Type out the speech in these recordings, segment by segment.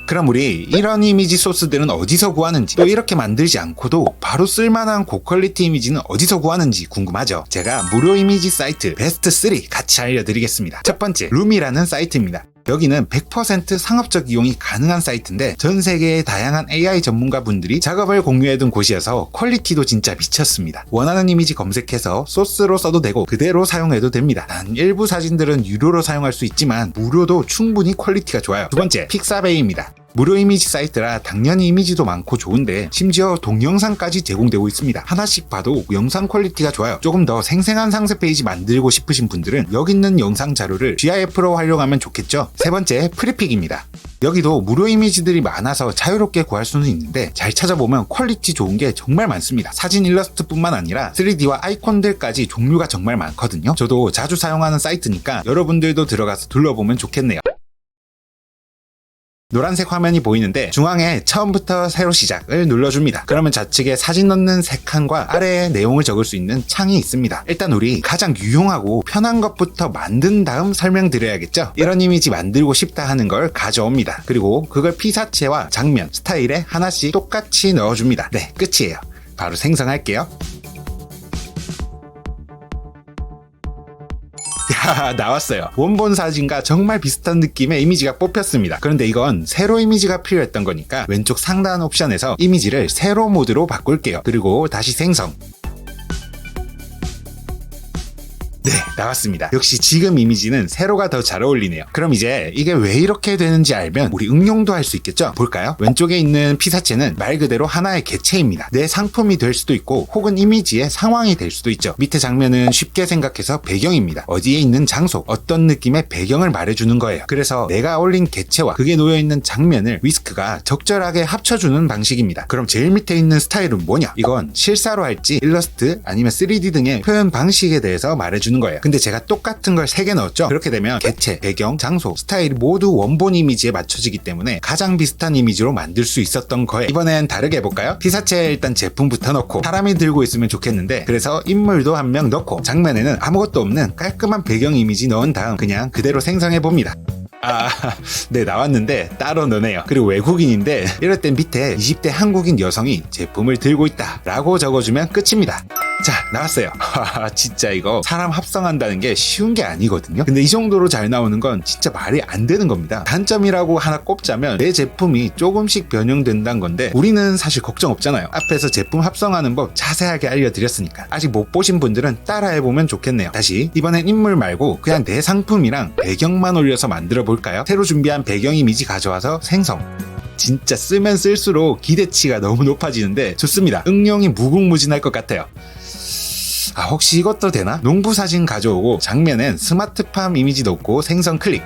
그럼 우리 이런 이미지 소스들은 어디서 구하는지, 또 이렇게 만들지 않고도 바로 쓸만한 고퀄리티 이미지는 어디서 구하는지 궁금하죠? 제가 무료 이미지 사이트 베스트 3 같이 알려드리겠습니다. 첫 번째, 룸이라는 사이트입니다. 여기는 100% 상업적 이용이 가능한 사이트인데 전 세계의 다양한 AI 전문가분들이 작업을 공유해둔 곳이어서 퀄리티도 진짜 미쳤습니다. 원하는 이미지 검색해서 소스로 써도 되고 그대로 사용해도 됩니다. 단 일부 사진들은 유료로 사용할 수 있지만 무료도 충분히 퀄리티가 좋아요. 두 번째, 픽사베이입니다. 무료 이미지 사이트라 당연히 이미지도 많고 좋은데 심지어 동영상까지 제공되고 있습니다. 하나씩 봐도 영상 퀄리티가 좋아요. 조금 더 생생한 상세 페이지 만들고 싶으신 분들은 여기 있는 영상 자료를 GIF로 활용하면 좋겠죠. 세 번째, 프리픽입니다. 여기도 무료 이미지들이 많아서 자유롭게 구할 수는 있는데 잘 찾아보면 퀄리티 좋은 게 정말 많습니다. 사진 일러스트뿐만 아니라 3D와 아이콘들까지 종류가 정말 많거든요. 저도 자주 사용하는 사이트니까 여러분들도 들어가서 둘러보면 좋겠네요. 노란색 화면이 보이는데 중앙에 처음부터 새로 시작을 눌러줍니다. 그러면 좌측에 사진 넣는 세 칸과 아래에 내용을 적을 수 있는 창이 있습니다. 일단 우리 가장 유용하고 편한 것부터 만든 다음 설명드려야겠죠? 이런 이미지 만들고 싶다 하는 걸 가져옵니다. 그리고 그걸 피사체와 장면, 스타일에 하나씩 똑같이 넣어줍니다. 네, 끝이에요. 바로 생성할게요. 야, 나왔어요. 원본 사진과 정말 비슷한 느낌의 이미지가 뽑혔습니다. 그런데 이건 세로 이미지가 필요했던 거니까 왼쪽 상단 옵션에서 이미지를 세로 모드로 바꿀게요. 그리고 다시 생성. 네, 나왔습니다. 역시 지금 이미지는 세로가 더 잘 어울리네요. 그럼 이제 이게 왜 이렇게 되는지 알면 우리 응용도 할 수 있겠죠? 볼까요? 왼쪽에 있는 피사체는 말 그대로 하나의 개체입니다. 내 상품이 될 수도 있고 혹은 이미지의 상황이 될 수도 있죠. 밑에 장면은 쉽게 생각해서 배경입니다. 어디에 있는 장소, 어떤 느낌의 배경을 말해주는 거예요. 그래서 내가 올린 개체와 그게 놓여있는 장면을 위스크가 적절하게 합쳐주는 방식입니다. 그럼 제일 밑에 있는 스타일은 뭐냐? 이건 실사로 할지 일러스트 아니면 3D 등의 표현 방식에 대해서 말해주는 거예요. 근데 제가 똑같은 걸 3개 넣었죠? 그렇게 되면 개체, 배경, 장소, 스타일이 모두 원본 이미지에 맞춰지기 때문에 가장 비슷한 이미지로 만들 수 있었던 거예요. 이번엔 다르게 해볼까요? 피사체에 일단 제품부터 넣고 사람이 들고 있으면 좋겠는데 그래서 인물도 한 명 넣고 장면에는 아무것도 없는 깔끔한 배경 이미지 넣은 다음 그냥 그대로 생성해봅니다. 네, 나왔는데 따로 넣네요. 그리고 외국인인데 이럴 땐 밑에 20대 한국인 여성이 제품을 들고 있다 라고 적어주면 끝입니다. 자, 나왔어요. 진짜 이거 사람 합성한다는 게 쉬운 게 아니거든요. 근데 이 정도로 잘 나오는 건 진짜 말이 안 되는 겁니다. 단점이라고 하나 꼽자면 내 제품이 조금씩 변형된다는 건데 우리는 사실 걱정 없잖아요. 앞에서 제품 합성하는 법 자세하게 알려드렸으니까 아직 못 보신 분들은 따라해보면 좋겠네요. 다시 이번엔 인물 말고 그냥 내 상품이랑 배경만 올려서 만들어 볼까요? 새로 준비한 배경 이미지 가져와서 생성. 진짜 쓰면 쓸수록 기대치가 너무 높아지는데 좋습니다. 응용이 무궁무진할 것 같아요. 혹시 이것도 되나? 농부 사진 가져오고 장면엔 스마트팜 이미지 넣고 생성 클릭.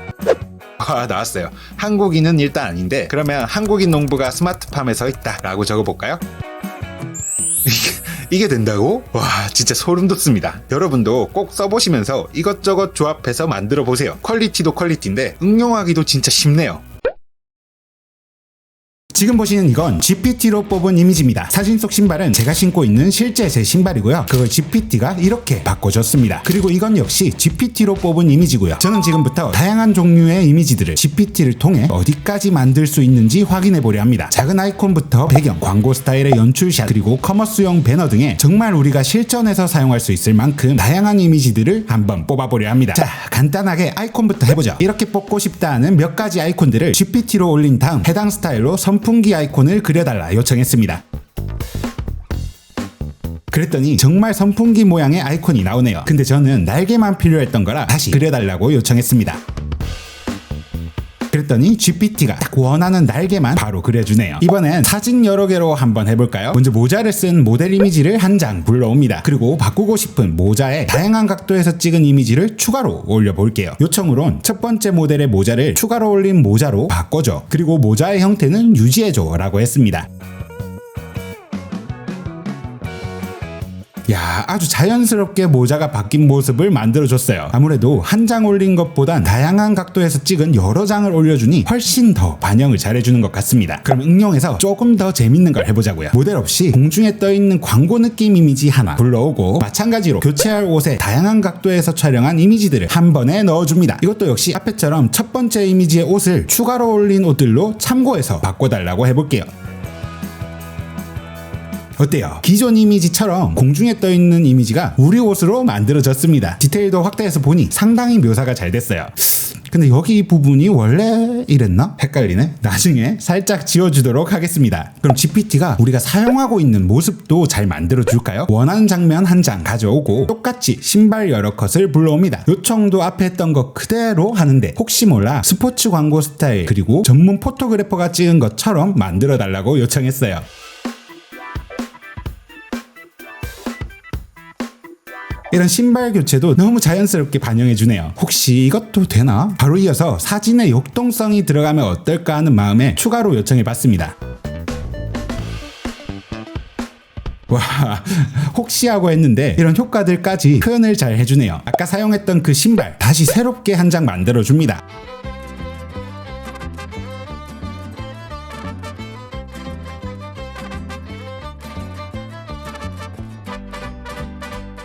나왔어요. 한국인은 일단 아닌데 그러면 한국인 농부가 스마트팜에 서 있다 라고 적어볼까요? 이게 된다고? 와, 진짜 소름 돋습니다. 여러분도 꼭 써보시면서 이것저것 조합해서 만들어 보세요. 퀄리티도 퀄리티인데 응용하기도 진짜 쉽네요. 지금 보시는 이건 GPT로 뽑은 이미지입니다. 사진 속 신발은 제가 신고 있는 실제 제 신발이고요. 그걸 GPT가 이렇게 바꿔줬습니다. 그리고 이건 역시 GPT로 뽑은 이미지고요. 저는 지금부터 다양한 종류의 이미지들을 GPT를 통해 어디까지 만들 수 있는지 확인해 보려 합니다. 작은 아이콘부터 배경, 광고 스타일의 연출샷, 그리고 커머스용 배너 등의 정말 우리가 실전에서 사용할 수 있을 만큼 다양한 이미지들을 한번 뽑아보려 합니다. 자, 간단하게 아이콘부터 해보죠. 이렇게 뽑고 싶다 하는 몇 가지 아이콘들을 GPT로 올린 다음 해당 스타일로 선풍기 아이콘을 그려달라 요청했습니다. 그랬더니 정말 선풍기 모양의 아이콘이 나오네요. 근데 저는 날개만 필요했던 거라 다시 그려달라고 요청했습니다. 그랬더니 GPT가 딱 원하는 날개만 바로 그려주네요. 이번엔 사진 여러 개로 한번 해볼까요? 먼저 모자를 쓴 모델 이미지를 한 장 불러옵니다. 그리고 바꾸고 싶은 모자에 다양한 각도에서 찍은 이미지를 추가로 올려볼게요. 요청으론 첫 번째 모델의 모자를 추가로 올린 모자로 바꿔줘. 그리고 모자의 형태는 유지해줘 라고 했습니다. 야, 아주 자연스럽게 모자가 바뀐 모습을 만들어줬어요. 아무래도 한 장 올린 것보단 다양한 각도에서 찍은 여러 장을 올려주니 훨씬 더 반영을 잘해주는 것 같습니다. 그럼 응용해서 조금 더 재밌는 걸 해보자고요. 모델 없이 공중에 떠있는 광고 느낌 이미지 하나 불러오고, 마찬가지로 교체할 옷에 다양한 각도에서 촬영한 이미지들을 한 번에 넣어줍니다. 이것도 역시 앞에처럼 첫 번째 이미지의 옷을 추가로 올린 옷들로 참고해서 바꿔달라고 해볼게요. 어때요? 기존 이미지처럼 공중에 떠있는 이미지가 우리 옷으로 만들어졌습니다. 디테일도 확대해서 보니 상당히 묘사가 잘 됐어요. 근데 여기 이 부분이 원래 이랬나? 헷갈리네. 나중에 살짝 지워주도록 하겠습니다. 그럼 GPT가 우리가 사용하고 있는 모습도 잘 만들어줄까요? 원하는 장면 한 장 가져오고 똑같이 신발 여러 컷을 불러옵니다. 요청도 앞에 했던 거 그대로 하는데 혹시 몰라 스포츠 광고 스타일 그리고 전문 포토그래퍼가 찍은 것처럼 만들어 달라고 요청했어요. 이런 신발 교체도 너무 자연스럽게 반영해주네요. 혹시 이것도 되나? 바로 이어서 사진에 역동성이 들어가면 어떨까 하는 마음에 추가로 요청해봤습니다. 와, 혹시 하고 했는데 이런 효과들까지 표현을 잘 해주네요. 아까 사용했던 그 신발 다시 새롭게 한 장 만들어줍니다.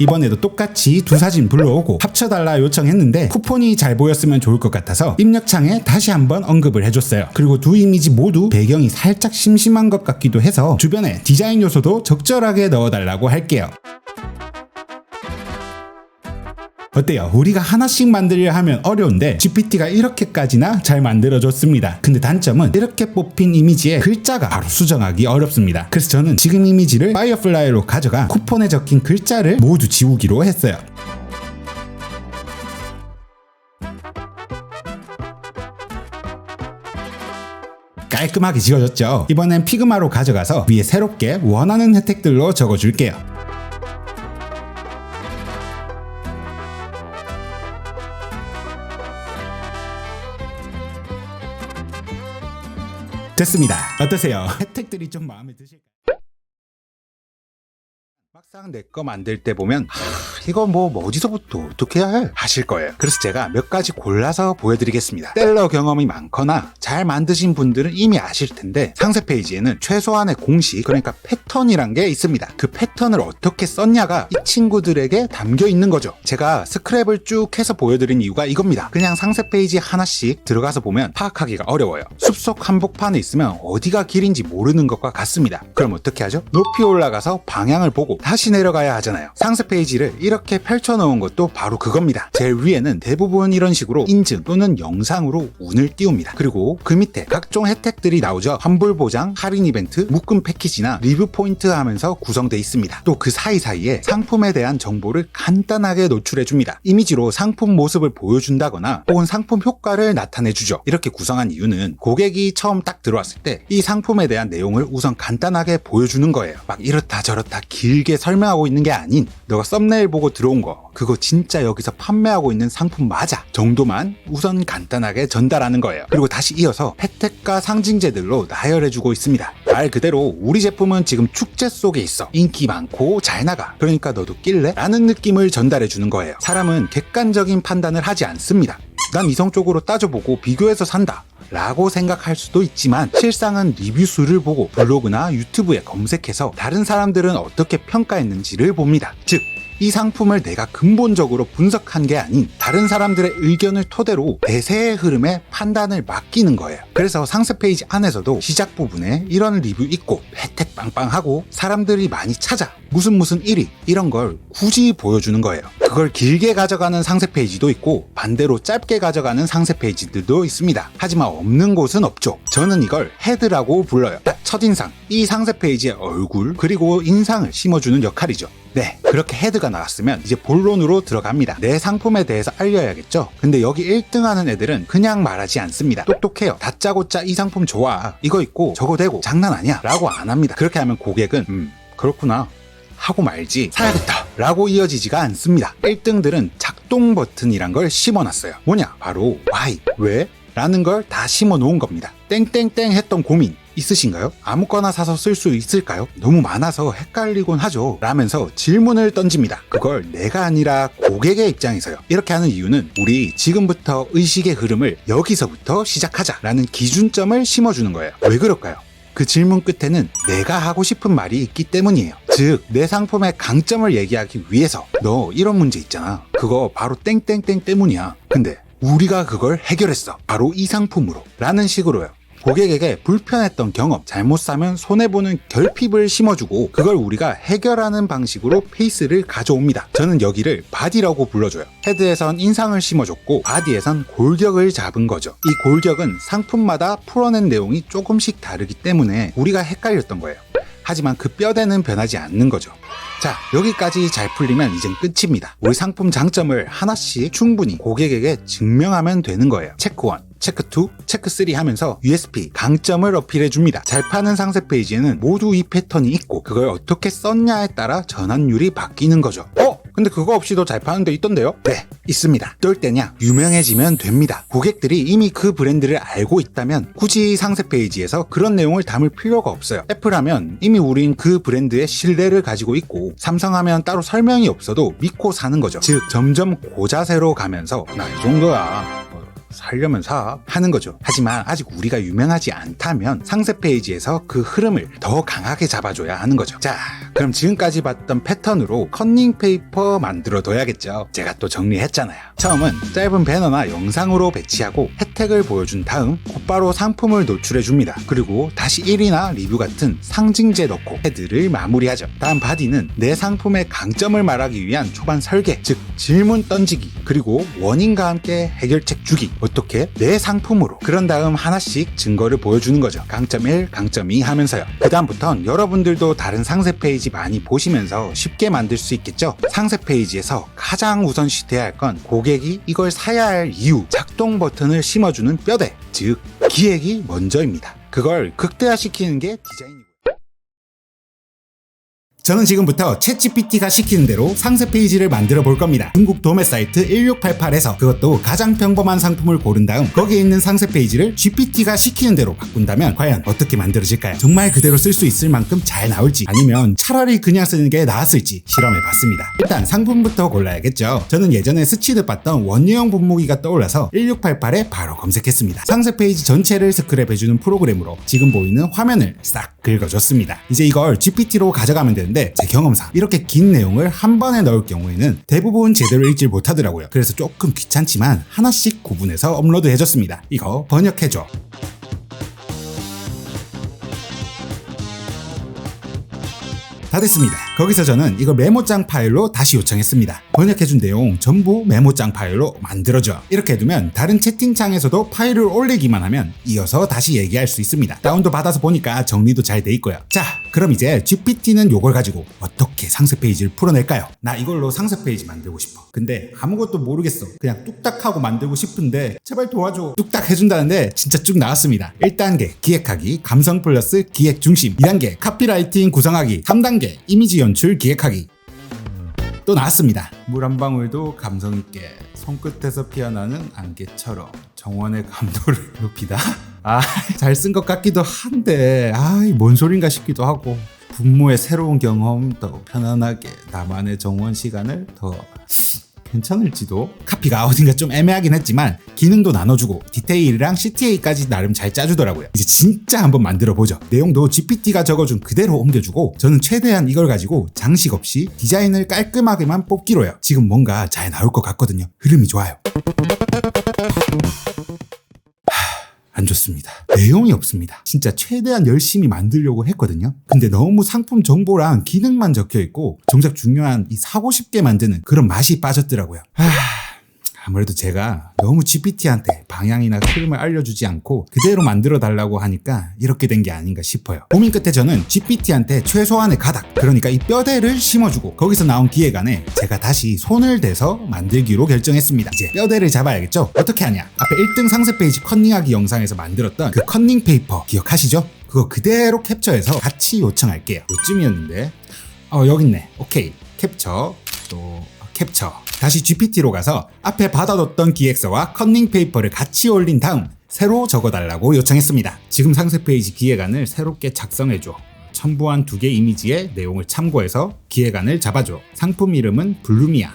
이번에도 똑같이 두 사진 불러오고 합쳐달라 요청했는데 쿠폰이 잘 보였으면 좋을 것 같아서 입력창에 다시 한번 언급을 해줬어요. 그리고 두 이미지 모두 배경이 살짝 심심한 것 같기도 해서 주변에 디자인 요소도 적절하게 넣어달라고 할게요. 어때요? 우리가 하나씩 만들려 하면 어려운데 GPT가 이렇게까지나 잘 만들어줬습니다. 근데 단점은 이렇게 뽑힌 이미지에 글자가 바로 수정하기 어렵습니다. 그래서 저는 지금 이미지를 파이어플라이로 가져가 쿠폰에 적힌 글자를 모두 지우기로 했어요. 깔끔하게 지워졌죠? 이번엔 피그마로 가져가서 위에 새롭게 원하는 혜택들로 적어줄게요. 됐습니다. 어떠세요? 혜택들이 좀 마음에 드실까요? 막상 내 거 만들 때 보면 이거 뭐 어디서부터 어떻게 해야 해? 하실 거예요. 그래서 제가 몇 가지 골라서 보여드리겠습니다. 셀러 경험이 많거나 잘 만드신 분들은 이미 아실 텐데 상세 페이지에는 최소한의 공식, 그러니까 패턴이란 게 있습니다. 그 패턴을 어떻게 썼냐가 이 친구들에게 담겨 있는 거죠. 제가 스크랩을 쭉 해서 보여드린 이유가 이겁니다. 그냥 상세 페이지 하나씩 들어가서 보면 파악하기가 어려워요. 숲속 한복판에 있으면 어디가 길인지 모르는 것과 같습니다. 그럼 어떻게 하죠? 높이 올라가서 방향을 보고 다시 내려가야 하잖아요. 상세 페이지를 이렇게 펼쳐놓은 것도 바로 그겁니다. 제일 위에는 대부분 이런 식으로 인증 또는 영상으로 운을 띄웁니다. 그리고 그 밑에 각종 혜택들이 나오죠. 환불 보장, 할인 이벤트, 묶음 패키지나 리뷰 포인트 하면서 구성되어 있습니다. 또 그 사이사이에 상품에 대한 정보를 간단하게 노출해줍니다. 이미지로 상품 모습을 보여준다거나 혹은 상품 효과를 나타내주죠. 이렇게 구성한 이유는 고객이 처음 딱 들어왔을 때 이 상품에 대한 내용을 우선 간단하게 보여주는 거예요. 막 이렇다 저렇다 길게 설명하고 있는 게 아닌 너가 썸네일 보고 들어온 거 그거 진짜 여기서 판매하고 있는 상품 맞아 정도만 우선 간단하게 전달하는 거예요. 그리고 다시 이어서 혜택과 상징제들로 나열해주고 있습니다. 말 그대로 우리 제품은 지금 축제 속에 있어. 인기 많고 잘 나가. 그러니까 너도 낄래? 라는 느낌을 전달해주는 거예요. 사람은 객관적인 판단을 하지 않습니다. 난 이성적으로 따져보고 비교해서 산다 라고 생각할 수도 있지만 실상은 리뷰 수를 보고 블로그나 유튜브에 검색해서 다른 사람들은 어떻게 평가했는지를 봅니다. 즉 이 상품을 내가 근본적으로 분석한 게 아닌 다른 사람들의 의견을 토대로 대세의 흐름에 판단을 맡기는 거예요. 그래서 상세 페이지 안에서도 시작 부분에 이런 리뷰 있고 혜택 빵빵하고 사람들이 많이 찾아 무슨 1위 이런 걸 굳이 보여주는 거예요. 그걸 길게 가져가는 상세 페이지도 있고 반대로 짧게 가져가는 상세 페이지들도 있습니다. 하지만 없는 곳은 없죠. 저는 이걸 헤드라고 불러요. 딱 첫인상, 이 상세 페이지의 얼굴 그리고 인상을 심어주는 역할이죠. 네, 그렇게 헤드가 나왔으면 이제 본론으로 들어갑니다. 내 상품에 대해서 알려야겠죠? 근데 여기 1등 하는 애들은 그냥 말하지 않습니다. 똑똑해요. 다짜고짜 이 상품 좋아, 이거 있고 저거 되고 장난 아니야 라고 안 합니다. 그렇게 하면 고객은 그렇구나 하고 말지 사야겠다 라고 이어지지가 않습니다. 1등들은 작동 버튼이란 걸 심어놨어요. 뭐냐? 바로 why, 왜? 라는 걸 다 심어 놓은 겁니다. 땡땡땡 했던 고민 있으신가요? 아무거나 사서 쓸 수 있을까요? 너무 많아서 헷갈리곤 하죠. 라면서 질문을 던집니다. 그걸 내가 아니라 고객의 입장에서요. 이렇게 하는 이유는 우리 지금부터 의식의 흐름을 여기서부터 시작하자라는 기준점을 심어주는 거예요. 왜 그럴까요? 그 질문 끝에는 내가 하고 싶은 말이 있기 때문이에요. 즉, 내 상품의 강점을 얘기하기 위해서 너 이런 문제 있잖아. 그거 바로 땡땡땡 때문이야. 근데 우리가 그걸 해결했어. 바로 이 상품으로. 라는 식으로요. 고객에게 불편했던 경험, 잘못 사면 손해보는 결핍을 심어주고 그걸 우리가 해결하는 방식으로 페이스를 가져옵니다. 저는 여기를 바디라고 불러줘요. 헤드에선 인상을 심어줬고 바디에선 골격을 잡은 거죠. 이 골격은 상품마다 풀어낸 내용이 조금씩 다르기 때문에 우리가 헷갈렸던 거예요. 하지만 그 뼈대는 변하지 않는 거죠. 자, 여기까지 잘 풀리면 이젠 끝입니다. 우리 상품 장점을 하나씩 충분히 고객에게 증명하면 되는 거예요. 체크 1, 체크 2, 체크 3 하면서 USP, 강점을 어필해 줍니다. 잘 파는 상세 페이지에는 모두 이 패턴이 있고 그걸 어떻게 썼냐에 따라 전환율이 바뀌는 거죠. 근데 그거 없이도 잘 파는 데 있던데요? 네, 있습니다. 어떨 때냐? 유명해지면 됩니다. 고객들이 이미 그 브랜드를 알고 있다면 굳이 상세 페이지에서 그런 내용을 담을 필요가 없어요. 애플하면 이미 우린 그 브랜드의 신뢰를 가지고 있고 삼성하면 따로 설명이 없어도 믿고 사는 거죠. 즉, 점점 고자세로 가면서 나 이 정도야. 살려면 사 하는 거죠. 하지만 아직 우리가 유명하지 않다면 상세 페이지에서 그 흐름을 더 강하게 잡아줘야 하는 거죠. 자, 그럼 지금까지 봤던 패턴으로 컨닝 페이퍼 만들어 둬야겠죠. 제가 또 정리했잖아요. 처음은 짧은 배너나 영상으로 배치하고 혜택을 보여준 다음 곧바로 상품을 노출해 줍니다. 그리고 다시 1위나 리뷰 같은 상징제 넣고 헤드를 마무리하죠. 다음 바디는 내 상품의 강점을 말하기 위한 초반 설계, 즉 질문 던지기, 그리고 원인과 함께 해결책 주기. 어떻게? 내 상품으로. 그런 다음 하나씩 증거를 보여주는 거죠. 강점 1, 강점 2 하면서요. 그 다음부턴 여러분들도 다른 상세 페이지 많이 보시면서 쉽게 만들 수 있겠죠? 상세 페이지에서 가장 우선시 돼야 할 건 고객이 이걸 사야 할 이유, 작동 버튼을 심어주는 뼈대, 즉 기획이 먼저입니다. 그걸 극대화시키는 게 디자인이고. 저는 지금부터 챗GPT가 시키는 대로 상세 페이지를 만들어 볼 겁니다. 중국 도매 사이트 1688에서 그것도 가장 평범한 상품을 고른 다음 거기에 있는 상세 페이지를 GPT가 시키는 대로 바꾼다면 과연 어떻게 만들어질까요? 정말 그대로 쓸 수 있을 만큼 잘 나올지 아니면 차라리 그냥 쓰는 게 나았을지 실험해 봤습니다. 일단 상품부터 골라야겠죠. 저는 예전에 스치듯 봤던 원유형 분무기가 떠올라서 1688에 바로 검색했습니다. 상세 페이지 전체를 스크랩해주는 프로그램으로 지금 보이는 화면을 싹 긁어줬습니다. 이제 이걸 GPT로 가져가면 되는데 제 경험상 이렇게 긴 내용을 한 번에 넣을 경우에는 대부분 제대로 읽질 못하더라고요. 그래서 조금 귀찮지만 하나씩 구분해서 업로드 해줬습니다. 이거 번역해줘. 다 됐습니다. 거기서 저는 이걸 메모장 파일로 다시 요청했습니다. 번역해준 내용 전부 메모장 파일로 만들어줘. 이렇게 해두면 다른 채팅창에서도 파일을 올리기만 하면 이어서 다시 얘기할 수 있습니다. 다운도 받아서 보니까 정리도 잘 돼 있고요. 자, 그럼 이제 GPT는 요걸 가지고 어떻게 상세 페이지를 풀어낼까요? 나 이걸로 상세 페이지 만들고 싶어. 근데 아무것도 모르겠어. 그냥 뚝딱 하고 만들고 싶은데 제발 도와줘. 뚝딱 해준다는데 진짜 쭉 나왔습니다. 1단계 기획하기, 감성 플러스 기획 중심. 2단계 카피라이팅 구성하기. 3단계 이미지 연출 기획하기. 또 나왔습니다. 물 한 방울도 감성 있게 손끝에서 피어나는 안개처럼 정원의 감도를 높이다. 잘 쓴 것 같기도 한데 뭔 소린가 싶기도 하고. 분모의 새로운 경험 더 편안하게 나만의 정원 시간을 더 괜찮을지도. 카피가 어딘가 좀 애매하긴 했지만 기능도 나눠주고 디테일이랑 CTA까지 나름 잘 짜주더라고요. 이제 진짜 한번 만들어보죠. 내용도 GPT가 적어준 그대로 옮겨주고 저는 최대한 이걸 가지고 장식 없이 디자인을 깔끔하게만 뽑기로 해요. 지금 뭔가 잘 나올 것 같거든요. 흐름이 좋아요. 안 좋습니다. 내용이 없습니다. 진짜 최대한 열심히 만들려고 했거든요. 근데 너무 상품 정보랑 기능만 적혀있고 정작 중요한 이 사고 쉽게 만드는 그런 맛이 빠졌더라고요. 아무래도 제가 너무 GPT한테 방향이나 흐름을 알려주지 않고 그대로 만들어 달라고 하니까 이렇게 된 게 아닌가 싶어요. 고민 끝에 저는 GPT한테 최소한의 가닥, 그러니까 이 뼈대를 심어주고 거기서 나온 기획 안에 제가 다시 손을 대서 만들기로 결정했습니다. 이제 뼈대를 잡아야겠죠? 어떻게 하냐? 앞에 1등 상세 페이지 컨닝하기 영상에서 만들었던 그 컨닝 페이퍼 기억하시죠? 그거 그대로 캡처해서 같이 요청할게요. 요쯤이었는데 여기 있네. 오케이, 캡처, 또 캡처. 다시 GPT로 가서 앞에 받아뒀던 기획서와 컨닝 페이퍼를 같이 올린 다음 새로 적어달라고 요청했습니다. 지금 상세 페이지 기획안을 새롭게 작성해줘. 첨부한 2개 이미지의 내용을 참고해서 기획안을 잡아줘. 상품 이름은 블루미야.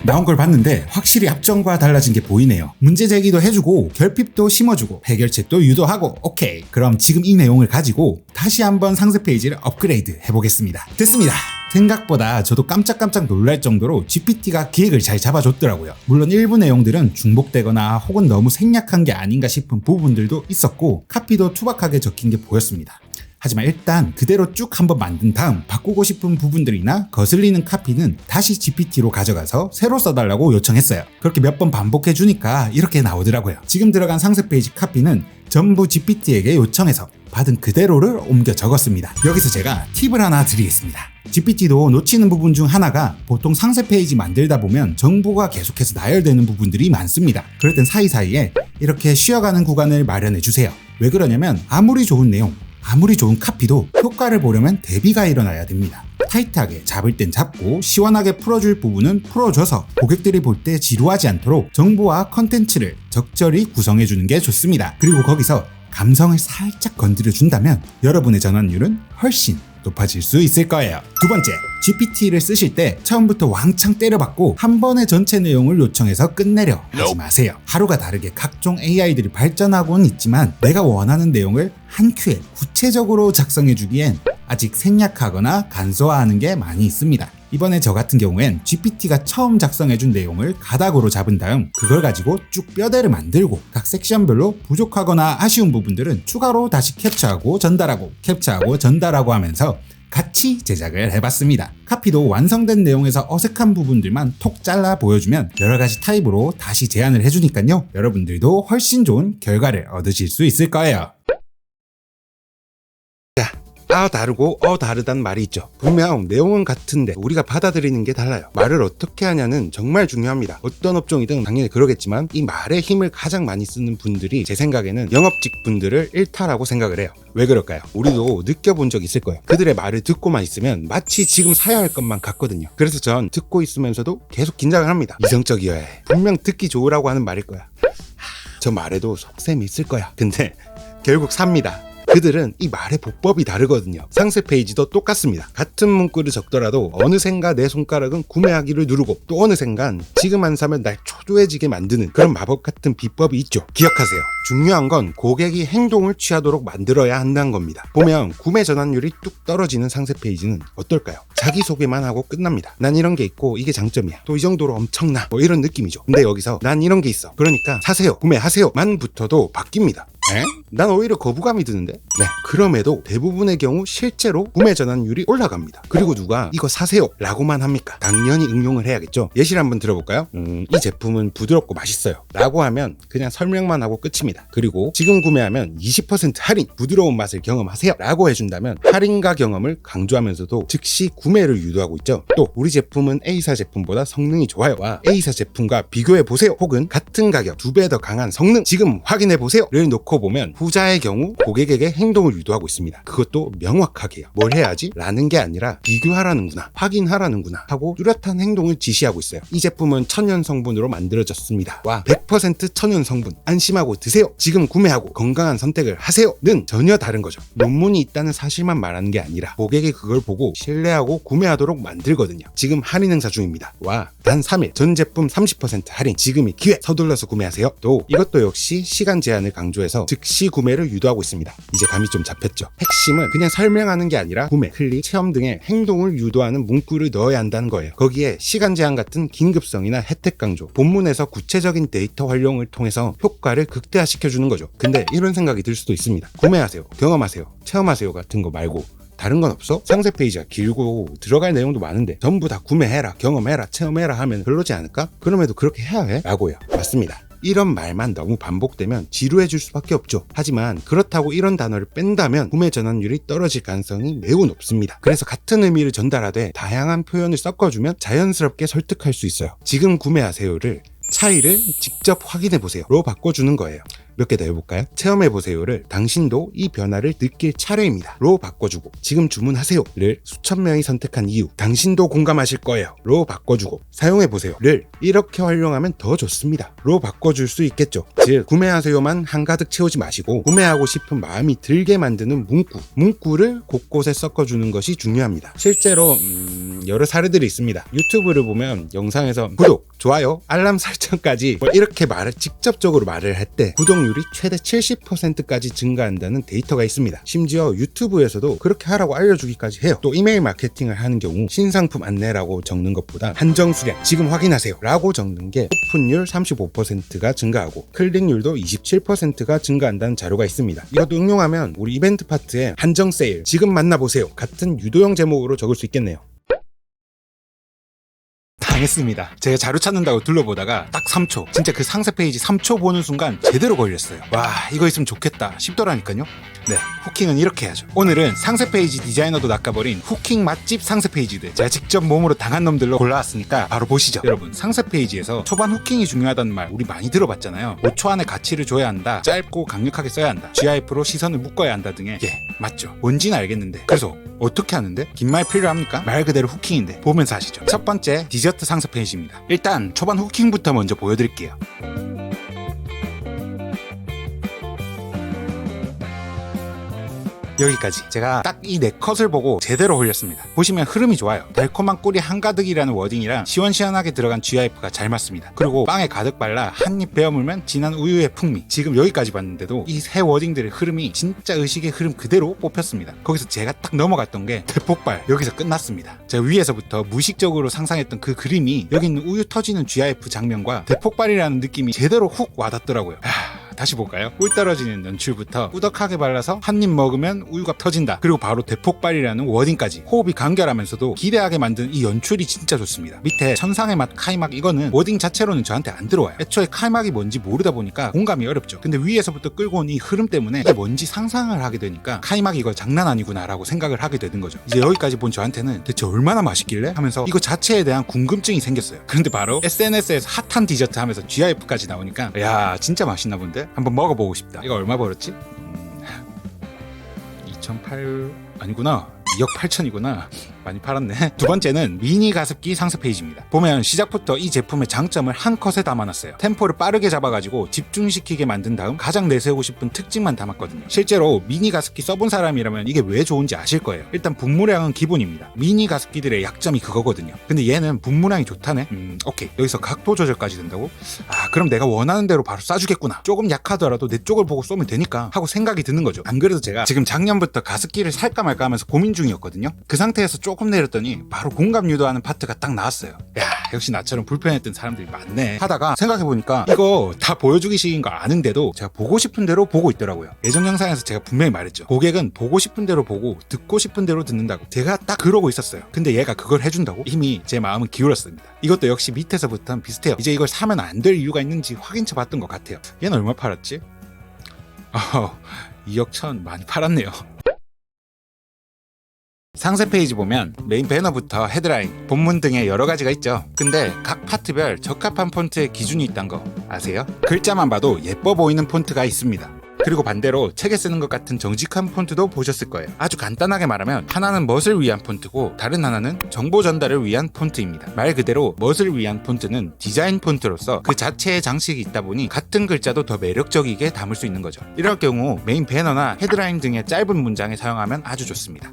나온 걸 봤는데 확실히 앞전과 달라진 게 보이네요. 문제 제기도 해주고 결핍도 심어주고 해결책도 유도하고. 오케이, 그럼 지금 이 내용을 가지고 다시 한번 상세 페이지를 업그레이드 해보겠습니다. 됐습니다. 생각보다 저도 깜짝깜짝 놀랄 정도로 GPT가 기획을 잘 잡아줬더라고요. 물론 일부 내용들은 중복되거나 혹은 너무 생략한 게 아닌가 싶은 부분들도 있었고 카피도 투박하게 적힌 게 보였습니다. 하지만 일단 그대로 쭉 한번 만든 다음 바꾸고 싶은 부분들이나 거슬리는 카피는 다시 GPT로 가져가서 새로 써달라고 요청했어요. 그렇게 몇 번 반복해주니까 이렇게 나오더라고요. 지금 들어간 상세 페이지 카피는 전부 GPT에게 요청해서 받은 그대로를 옮겨 적었습니다. 여기서 제가 팁을 하나 드리겠습니다. GPT도 놓치는 부분 중 하나가 보통 상세 페이지 만들다 보면 정보가 계속해서 나열되는 부분들이 많습니다. 그럴 땐 사이사이에 이렇게 쉬어가는 구간을 마련해 주세요. 왜 그러냐면 아무리 좋은 내용, 아무리 좋은 카피도 효과를 보려면 대비가 일어나야 됩니다. 타이트하게 잡을 땐 잡고 시원하게 풀어줄 부분은 풀어줘서 고객들이 볼 때 지루하지 않도록 정보와 컨텐츠를 적절히 구성해주는 게 좋습니다. 그리고 거기서 감성을 살짝 건드려준다면 여러분의 전환율은 훨씬 높아질 수 있을 거예요. 두 번째, GPT를 쓰실 때 처음부터 왕창 때려박고 한 번에 전체 내용을 요청해서 끝내려 하지 마세요. 하루가 다르게 각종 AI들이 발전하고는 있지만 내가 원하는 내용을 한 큐에 구체적으로 작성해주기엔 아직 생략하거나 간소화하는 게 많이 있습니다. 이번에 저 같은 경우엔 GPT가 처음 작성해준 내용을 가닥으로 잡은 다음 그걸 가지고 쭉 뼈대를 만들고 각 섹션별로 부족하거나 아쉬운 부분들은 추가로 다시 캡처하고 전달하고 하면서 같이 제작을 해봤습니다. 카피도 완성된 내용에서 어색한 부분들만 톡 잘라 보여주면 여러가지 타입으로 다시 제안을 해주니까요. 여러분들도 훨씬 좋은 결과를 얻으실 수 있을 거예요. 다르고 다르단 말이 있죠. 분명 내용은 같은데 우리가 받아들이는 게 달라요. 말을 어떻게 하냐는 정말 중요합니다. 어떤 업종이든 당연히 그러겠지만 이 말의 힘을 가장 많이 쓰는 분들이 제 생각에는 영업직 분들을 일타라고 생각을 해요. 왜 그럴까요? 우리도 느껴본 적 있을 거예요. 그들의 말을 듣고만 있으면 마치 지금 사야 할 것만 같거든요. 그래서 전 듣고 있으면서도 계속 긴장을 합니다. 이성적이어야 해. 분명 듣기 좋으라고 하는 말일 거야. 저 말에도 속셈이 있을 거야. 근데 결국 삽니다. 그들은 이 말의 보법이 다르거든요. 상세 페이지도 똑같습니다. 같은 문구를 적더라도 어느샌가 내 손가락은 구매하기를 누르고 또 어느샌간 지금 안 사면 날 초조해지게 만드는 그런 마법 같은 비법이 있죠. 기억하세요. 중요한 건 고객이 행동을 취하도록 만들어야 한다는 겁니다. 보면 구매 전환율이 뚝 떨어지는 상세 페이지는 어떨까요? 자기소개만 하고 끝납니다. 난 이런 게 있고 이게 장점이야. 또 이 정도로 엄청나. 뭐 이런 느낌이죠. 근데 여기서 난 이런 게 있어. 그러니까 사세요. 구매하세요. 만 붙어도 바뀝니다. 난 오히려 거부감이 드는데? 네, 그럼에도 대부분의 경우 실제로 구매 전환율이 올라갑니다. 그리고 누가 이거 사세요 라고만 합니까? 당연히 응용을 해야겠죠. 예시를 한번 들어볼까요? 이 제품은 부드럽고 맛있어요 라고 하면 그냥 설명만 하고 끝입니다. 그리고 지금 구매하면 20% 할인, 부드러운 맛을 경험하세요 라고 해준다면 할인과 경험을 강조하면서도 즉시 구매를 유도하고 있죠. 또 우리 제품은 A사 제품보다 성능이 좋아요와 A사 제품과 비교해보세요 혹은 같은 가격 2배 더 강한 성능 지금 확인해보세요 를 놓고 보면 후자의 경우 고객에게 행동을 유도하고 있습니다. 그것도 명확하게요. 뭘 해야지? 라는 게 아니라 비교하라는구나, 확인하라는구나 하고 뚜렷한 행동을 지시하고 있어요. 이 제품은 천연 성분으로 만들어졌습니다. 와 100% 천연 성분, 안심하고 드세요. 지금 구매하고 건강한 선택을 하세요는 전혀 다른 거죠. 논문이 있다는 사실만 말하는 게 아니라 고객이 그걸 보고 신뢰하고 구매하도록 만들거든요. 지금 할인 행사 중입니다. 와 단 3일 전 제품 30% 할인, 지금이 기회, 서둘러서 구매하세요. 또 이것도 역시 시간 제한을 강조해서 즉시 구매를 유도하고 있습니다. 이제 감이 좀 잡혔죠. 핵심은 그냥 설명하는 게 아니라 구매, 클릭, 체험 등의 행동을 유도하는 문구를 넣어야 한다는 거예요. 거기에 시간 제한 같은 긴급성이나 혜택 강조, 본문에서 구체적인 데이터 활용을 통해서 효과를 극대화시켜주는 거죠. 근데 이런 생각이 들 수도 있습니다. 구매하세요, 경험하세요, 체험하세요 같은 거 말고 다른 건 없어? 상세 페이지가 길고 들어갈 내용도 많은데 전부 다 구매해라, 경험해라, 체험해라 하면 별로지 않을까? 그럼에도 그렇게 해야 해? 라고요. 맞습니다. 이런 말만 너무 반복되면 지루해질 수밖에 없죠. 하지만 그렇다고 이런 단어를 뺀다면 구매 전환율이 떨어질 가능성이 매우 높습니다. 그래서 같은 의미를 전달하되 다양한 표현을 섞어주면 자연스럽게 설득할 수 있어요. 지금 구매하세요를 차이를 직접 확인해보세요 로 바꿔주는 거예요. 몇 개 더 해볼까요? 체험해보세요를 당신도 이 변화를 느낄 차례입니다 로 바꿔주고 지금 주문하세요를 수천 명이 선택한 이유 당신도 공감하실 거예요 로 바꿔주고 사용해보세요를 이렇게 활용하면 더 좋습니다 로 바꿔줄 수 있겠죠. 즉 구매하세요만 한가득 채우지 마시고 구매하고 싶은 마음이 들게 만드는 문구를 곳곳에 섞어주는 것이 중요합니다. 실제로 여러 사례들이 있습니다. 유튜브를 보면 영상에서 구독, 좋아요, 알람 설정까지 이렇게 직접적으로 말을 할 때 구독률이 최대 70%까지 증가한다는 데이터가 있습니다. 심지어 유튜브에서도 그렇게 하라고 알려주기까지 해요. 또 이메일 마케팅을 하는 경우 신상품 안내라고 적는 것보다 한정 수량 지금 확인하세요 라고 적는 게 오픈율 35%가 증가하고 클릭률도 27%가 증가한다는 자료가 있습니다. 이것도 응용하면 우리 이벤트 파트에 한정 세일, 지금 만나보세요 같은 유도형 제목으로 적을 수 있겠네요. 당했습니다. 제가 자료 찾는다고 둘러보다가 딱 3초, 진짜 그 상세 페이지 3초 보는 순간 제대로 걸렸어요. 와, 이거 있으면 좋겠다 싶더라니까요. 네, 후킹은 이렇게 해야죠. 오늘은 상세 페이지 디자이너도 낚아버린 후킹 맛집 상세 페이지들 제가 직접 몸으로 당한 놈들로 골라왔으니까 바로 보시죠. 여러분, 상세 페이지에서 초반 후킹이 중요하다는 말 우리 많이 들어봤잖아요. 5초 안에 가치를 줘야 한다, 짧고 강력하게 써야 한다, GIF로 시선을 묶어야 한다 등의 맞죠. 뭔지는 알겠는데 그래서 어떻게 하는데? 긴 말 필요합니까? 말 그대로 후킹인데 보면서 하시죠. 첫 번째 디저트 상세 페이지입니다. 일단 초반 후킹부터 먼저 보여드릴게요. 여기까지 제가 딱 이 4컷을 보고 제대로 올렸습니다. 보시면 흐름이 좋아요. 달콤한 꿀이 한가득이라는 워딩이랑 시원시원하게 들어간 GIF가 잘 맞습니다. 그리고 빵에 가득 발라 한 입 베어 물면 진한 우유의 풍미. 지금 여기까지 봤는데도 이 세 워딩들의 흐름이 진짜 의식의 흐름 그대로 뽑혔습니다. 거기서 제가 딱 넘어갔던 게 대폭발. 여기서 끝났습니다. 제가 위에서부터 무의식적으로 상상했던 그 그림이 여기 있는 우유 터지는 GIF 장면과 대폭발이라는 느낌이 제대로 훅 와닿더라고요. 다시 볼까요? 꿀 떨어지는 연출부터 꾸덕하게 발라서 한 입 먹으면 우유가 터진다, 그리고 바로 대폭발이라는 워딩까지 호흡이 간결하면서도 기대하게 만든 이 연출이 진짜 좋습니다. 밑에 천상의 맛 카이막, 이거는 워딩 자체로는 저한테 안 들어와요. 애초에 카이막이 뭔지 모르다 보니까 공감이 어렵죠. 근데 위에서부터 끌고 온 이 흐름 때문에 이게 뭔지 상상을 하게 되니까 카이막이 이거 장난 아니구나 라고 생각을 하게 되는 거죠. 이제 여기까지 본 저한테는 대체 얼마나 맛있길래 하면서 이거 자체에 대한 궁금증이 생겼어요. 그런데 바로 SNS에서 핫한 디저트 하면서 GIF까지 나오니까 야, 진짜 맛있나 본데? 한번 먹어보고 싶다. 이거 얼마 벌었지? 2,800 아니구나, 2억 8천이구나. 많이 팔았네. 두 번째는 미니 가습기 상세 페이지입니다. 보면 시작부터 이 제품의 장점을 한 컷에 담아놨어요. 템포를 빠르게 잡아가지고 집중시키게 만든 다음 가장 내세우고 싶은 특징만 담았거든요. 실제로 미니 가습기 써본 사람이라면 이게 왜 좋은지 아실 거예요. 일단 분무량은 기본입니다. 미니 가습기들의 약점이 그거거든요. 근데 얘는 분무량이 좋다네? 오케이. 여기서 각도 조절까지 된다고? 아, 그럼 내가 원하는 대로 바로 쏴주겠구나. 조금 약하더라도 내 쪽을 보고 쏘면 되니까 하고 생각이 드는 거죠. 안 그래도 제가 지금 작년부터 가습기를 살까 말까 하면서 고민 중이었거든요. 그 상태에서 조금 내렸더니 바로 공감 유도하는 파트가 딱 나왔어요. 야, 역시 나처럼 불편했던 사람들이 많네 하다가 생각해보니까 이거 다 보여주기식인 거 아는데도 제가 보고 싶은 대로 보고 있더라고요. 예전 영상에서 제가 분명히 말했죠. 고객은 보고 싶은 대로 보고 듣고 싶은 대로 듣는다고. 제가 딱 그러고 있었어요. 근데 얘가 그걸 해준다고? 이미 제 마음은 기울었습니다. 이것도 역시 밑에서부터는 비슷해요. 이제 이걸 사면 안 될 이유가 있는지 확인쳐 봤던 것 같아요. 얘는 얼마 팔았지? 2억 1천 많이 팔았네요. 상세 페이지 보면 메인 배너부터 헤드라인, 본문 등의 여러 가지가 있죠. 근데 각 파트별 적합한 폰트의 기준이 있다는 거 아세요? 글자만 봐도 예뻐 보이는 폰트가 있습니다. 그리고 반대로 책에 쓰는 것 같은 정직한 폰트도 보셨을 거예요. 아주 간단하게 말하면 하나는 멋을 위한 폰트고 다른 하나는 정보 전달을 위한 폰트입니다. 말 그대로 멋을 위한 폰트는 디자인 폰트로서 그 자체의 장식이 있다 보니 같은 글자도 더 매력적이게 담을 수 있는 거죠. 이럴 경우 메인 배너나 헤드라인 등의 짧은 문장에 사용하면 아주 좋습니다.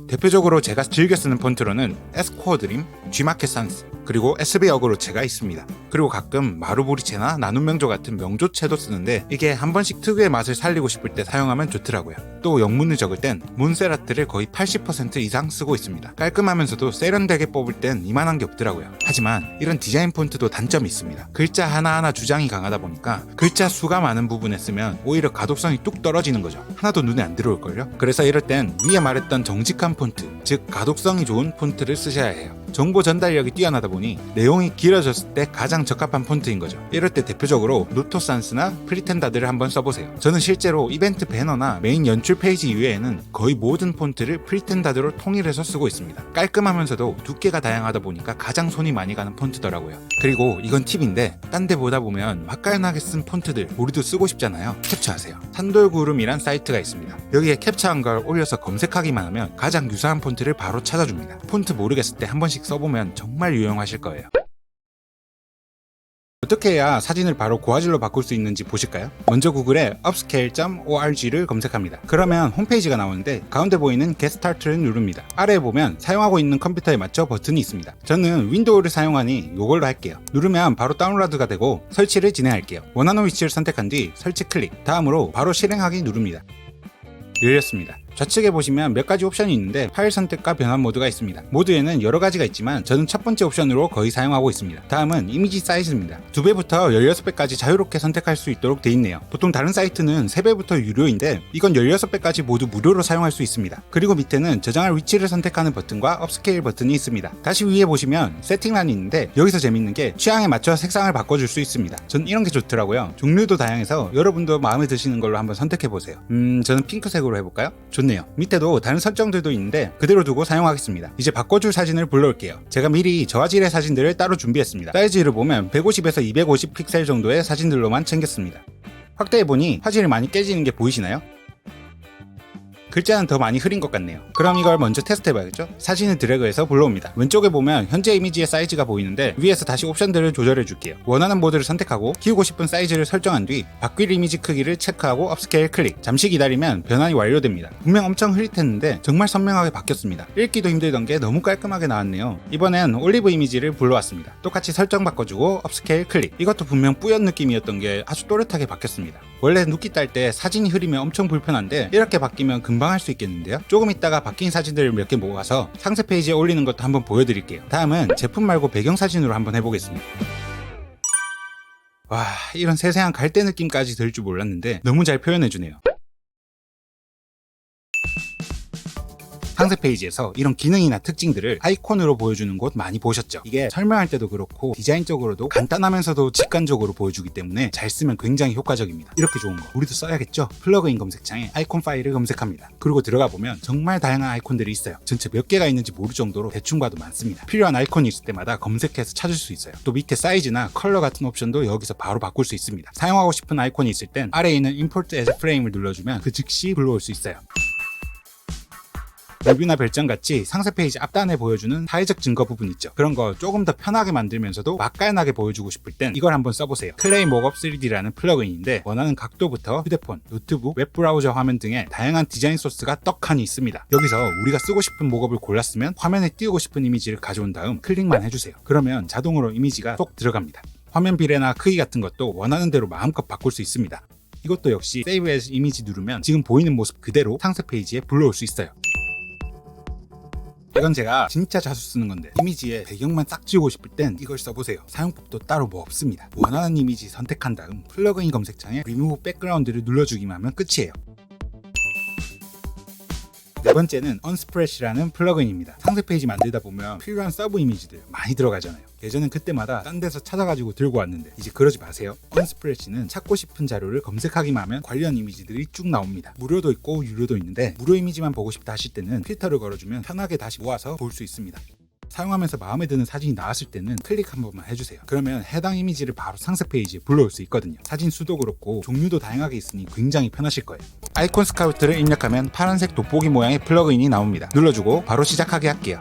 대표적으로 제가 즐겨 쓰는 폰트로는 에스코어 드림, G마켓 산스, 그리고 SB 어그로체가 있습니다. 그리고 가끔 마루보리체나 나눔 명조 같은 명조체도 쓰는데 이게 한 번씩 특유의 맛을 살리고 싶을 때 사용하면 좋더라고요. 또 영문을 적을 땐 몬세라트를 거의 80% 이상 쓰고 있습니다. 깔끔하면서도 세련되게 뽑을 땐 이만한 게 없더라고요. 하지만 이런 디자인 폰트도 단점이 있습니다. 글자 하나하나 주장이 강하다 보니까 글자 수가 많은 부분에 쓰면 오히려 가독성이 뚝 떨어지는 거죠. 하나도 눈에 안 들어올걸요? 그래서 이럴 땐 위에 말했던 정직한 폰트, 즉 가독성이 좋은 폰트를 쓰셔야 해요. 정보 전달력이 뛰어나다 보니 내용이 길어졌을 때 가장 적합한 폰트인 거죠. 이럴 때 대표적으로 노토산스나 프리텐다드를 한번 써보세요. 저는 실제로 이벤트 배너나 메인 연출 페이지 이외에는 거의 모든 폰트를 프리텐다드로 통일해서 쓰고 있습니다. 깔끔하면서도 두께가 다양하다 보니까 가장 손이 많이 가는 폰트더라고요. 그리고 이건 팁인데 딴 데 보다 보면 맛깔나게 쓴 폰트들 우리도 쓰고 싶잖아요. 캡처하세요. 산돌구름이란 사이트가 있습니다. 여기에 캡처한 걸 올려서 검색하기만 하면 가장 유사한 폰트를 바로 찾아줍니다. 폰트 모르겠을 때 한 번씩 써보면 정말 유용하실 거예요. 어떻게 해야 사진을 바로 고화질로 바꿀 수 있는지 보실까요? 먼저 구글에 upscale.org를 검색합니다. 그러면 홈페이지가 나오는데 가운데 보이는 Get Start를 누릅니다. 아래에 보면 사용하고 있는 컴퓨터에 맞춰 버튼이 있습니다. 저는 윈도우를 사용하니 이걸로 할게요. 누르면 바로 다운로드가 되고 설치를 진행할게요. 원하는 위치를 선택한 뒤 설치 클릭, 다음으로 바로 실행하기 누릅니다. 열렸습니다. 좌측에 보시면 몇 가지 옵션이 있는데 파일 선택과 변환 모드가 있습니다. 모드에는 여러 가지가 있지만 저는 첫 번째 옵션으로 거의 사용하고 있습니다. 다음은 이미지 사이즈입니다. 2배부터 16배까지 자유롭게 선택할 수 있도록 되어 있네요. 보통 다른 사이트는 3배부터 유료인데 이건 16배까지 모두 무료로 사용할 수 있습니다. 그리고 밑에는 저장할 위치를 선택하는 버튼과 업스케일 버튼이 있습니다. 다시 위에 보시면 세팅란이 있는데 여기서 재밌는 게 취향에 맞춰 색상을 바꿔줄 수 있습니다. 전 이런 게 좋더라고요. 종류도 다양해서 여러분도 마음에 드시는 걸로 한번 선택해보세요. 저는 핑크색으로 해볼까요? 좋네요. 밑에도 다른 설정들도 있는데 그대로 두고 사용하겠습니다. 이제 바꿔줄 사진을 불러올게요. 제가 미리 저화질의 사진들을 따로 준비했습니다. 사이즈를 보면 150에서 250 픽셀 정도의 사진들로만 챙겼습니다. 확대해보니 화질이 많이 깨지는 게 보이시나요? 글자는 더 많이 흐린 것 같네요. 그럼 이걸 먼저 테스트해봐야겠죠? 사진을 드래그해서 불러옵니다. 왼쪽에 보면 현재 이미지의 사이즈가 보이는데 위에서 다시 옵션들을 조절해줄게요. 원하는 모드를 선택하고 키우고 싶은 사이즈를 설정한 뒤 바뀔 이미지 크기를 체크하고 업스케일 클릭. 잠시 기다리면 변환이 완료됩니다. 분명 엄청 흐릿했는데 정말 선명하게 바뀌었습니다. 읽기도 힘들던 게 너무 깔끔하게 나왔네요. 이번엔 올리브 이미지를 불러왔습니다. 똑같이 설정 바꿔주고 업스케일 클릭. 이것도 분명 뿌연 느낌이었던 게 아주 또렷하게 바뀌었습니다. 원래 눕기 딸 때 사진이 흐리면 엄청 불편한데 이렇게 바뀌면 금방 할 수 있겠는데요? 조금 있다가 바뀐 사진들을 몇 개 모아서 상세 페이지에 올리는 것도 한번 보여드릴게요. 다음은 제품 말고 배경사진으로 한번 해보겠습니다. 와, 이런 세세한 갈대 느낌까지 들 줄 몰랐는데 너무 잘 표현해주네요. 상세 페이지에서 이런 기능이나 특징들을 아이콘으로 보여주는 곳 많이 보셨죠? 이게 설명할 때도 그렇고 디자인적으로도 간단하면서도 직관적으로 보여주기 때문에 잘 쓰면 굉장히 효과적입니다. 이렇게 좋은 거 우리도 써야겠죠? 플러그인 검색창에 아이콘 파일을 검색합니다. 그리고 들어가 보면 정말 다양한 아이콘들이 있어요. 전체 몇 개가 있는지 모를 정도로 대충 봐도 많습니다. 필요한 아이콘이 있을 때마다 검색해서 찾을 수 있어요. 또 밑에 사이즈나 컬러 같은 옵션도 여기서 바로 바꿀 수 있습니다. 사용하고 싶은 아이콘이 있을 땐 아래에 있는 Import as Frame을 눌러주면 그 즉시 불러올 수 있어요. 리뷰나 별점같이 상세 페이지 앞단에 보여주는 사회적 증거 부분 있죠. 그런 거 조금 더 편하게 만들면서도 맛깔나게 보여주고 싶을 땐 이걸 한번 써보세요. 클레이 목업 3D라는 플러그인인데 원하는 각도부터 휴대폰, 노트북, 웹브라우저 화면 등의 다양한 디자인 소스가 떡하니 있습니다. 여기서 우리가 쓰고 싶은 목업을 골랐으면 화면에 띄우고 싶은 이미지를 가져온 다음 클릭만 해주세요. 그러면 자동으로 이미지가 쏙 들어갑니다. 화면 비례나 크기 같은 것도 원하는 대로 마음껏 바꿀 수 있습니다. 이것도 역시 Save as 이미지 누르면 지금 보이는 모습 그대로 상세 페이지에 불러올 수 있어요. 이건 제가 진짜 자주 쓰는 건데 이미지에 배경만 싹 지우고 싶을 땐 이걸 써보세요. 사용법도 따로 뭐 없습니다. 원하는 이미지 선택한 다음 플러그인 검색창에 Remove Background를 눌러주기만 하면 끝이에요. 네 번째는 Unsplash라는 플러그인입니다. 상세 페이지 만들다 보면 필요한 서브 이미지들 많이 들어가잖아요. 예전엔 그때마다 딴 데서 찾아가지고 들고 왔는데 이제 그러지 마세요. Unsplash는 찾고 싶은 자료를 검색하기만 하면 관련 이미지들이 쭉 나옵니다. 무료도 있고 유료도 있는데 무료 이미지만 보고 싶다 하실 때는 필터를 걸어주면 편하게 다시 모아서 볼 수 있습니다. 사용하면서 마음에 드는 사진이 나왔을 때는 클릭 한 번만 해주세요. 그러면 해당 이미지를 바로 상세 페이지에 불러올 수 있거든요. 사진 수도 그렇고 종류도 다양하게 있으니 굉장히 편하실 거예요. 아이콘 스카우트를 입력하면 파란색 돋보기 모양의 플러그인이 나옵니다. 눌러주고 바로 시작하게 할게요.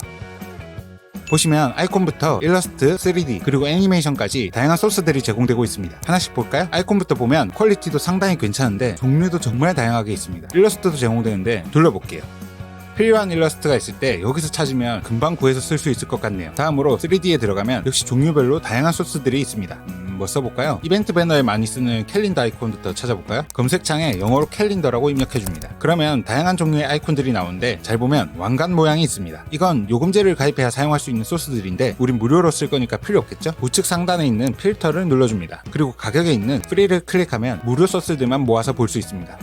보시면 아이콘부터 일러스트, 3D, 그리고 애니메이션까지 다양한 소스들이 제공되고 있습니다. 하나씩 볼까요? 아이콘부터 보면 퀄리티도 상당히 괜찮은데 종류도 정말 다양하게 있습니다. 일러스트도 제공되는데 둘러볼게요. 필요한 일러스트가 있을 때 여기서 찾으면 금방 구해서 쓸 수 있을 것 같네요. 다음으로 3D에 들어가면 역시 종류별로 다양한 소스들이 있습니다. 뭐 써볼까요? 이벤트 배너에 많이 쓰는 캘린더 아이콘부터 찾아볼까요? 검색창에 영어로 캘린더라고 입력해줍니다. 그러면 다양한 종류의 아이콘들이 나오는데 잘 보면 왕관 모양이 있습니다. 이건 요금제를 가입해야 사용할 수 있는 소스들인데 우린 무료로 쓸 거니까 필요 없겠죠? 우측 상단에 있는 필터를 눌러줍니다. 그리고 가격에 있는 프리를 클릭하면 무료 소스들만 모아서 볼 수 있습니다.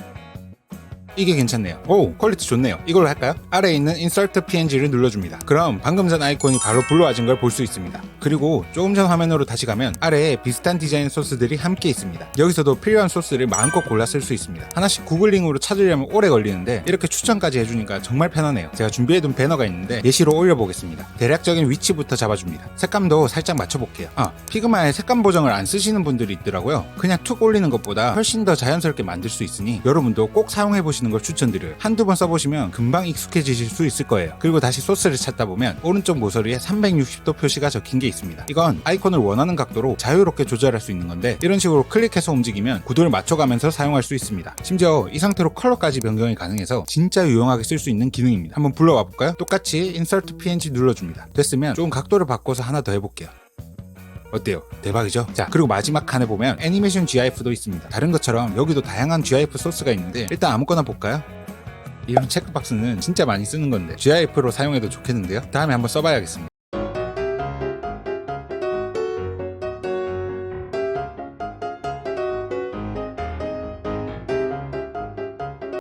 이게 괜찮네요. 오, 퀄리티 좋네요. 이걸로 할까요? 아래에 있는 Insert PNG를 눌러줍니다. 그럼 방금 전 아이콘이 바로 불러와진 걸 볼 수 있습니다. 그리고 조금 전 화면으로 다시 가면 아래에 비슷한 디자인 소스들이 함께 있습니다. 여기서도 필요한 소스를 마음껏 골라 쓸 수 있습니다. 하나씩 구글링으로 찾으려면 오래 걸리는데 이렇게 추천까지 해주니까 정말 편하네요. 제가 준비해둔 배너가 있는데 예시로 올려보겠습니다. 대략적인 위치부터 잡아줍니다. 색감도 살짝 맞춰볼게요. 피그마에 색감 보정을 안 쓰시는 분들이 있더라고요. 그냥 툭 올리는 것보다 훨씬 더 자연스럽게 만들 수 있으니 여러분도 꼭 사용해보시는 걸 추천드려요. 한두 번 써보시면 금방 익숙해지실 수 있을 거예요. 그리고 다시 소스를 찾다 보면 오른쪽 모서리에 360도 표시가 적힌 게 있습니다. 이건 아이콘을 원하는 각도로 자유롭게 조절할 수 있는 건데 이런 식으로 클릭해서 움직이면 구도를 맞춰가면서 사용할 수 있습니다. 심지어 이 상태로 컬러까지 변경이 가능해서 진짜 유용하게 쓸 수 있는 기능입니다. 한번 불러와 볼까요? 똑같이 Insert PNG 눌러줍니다. 됐으면 조금 각도를 바꿔서 하나 더 해볼게요. 어때요? 대박이죠? 자, 그리고 마지막 칸에 보면 애니메이션 GIF도 있습니다. 다른 것처럼 여기도 다양한 GIF 소스가 있는데 일단 아무거나 볼까요? 이런 체크박스는 진짜 많이 쓰는 건데 GIF로 사용해도 좋겠는데요? 다음에 한번 써봐야겠습니다.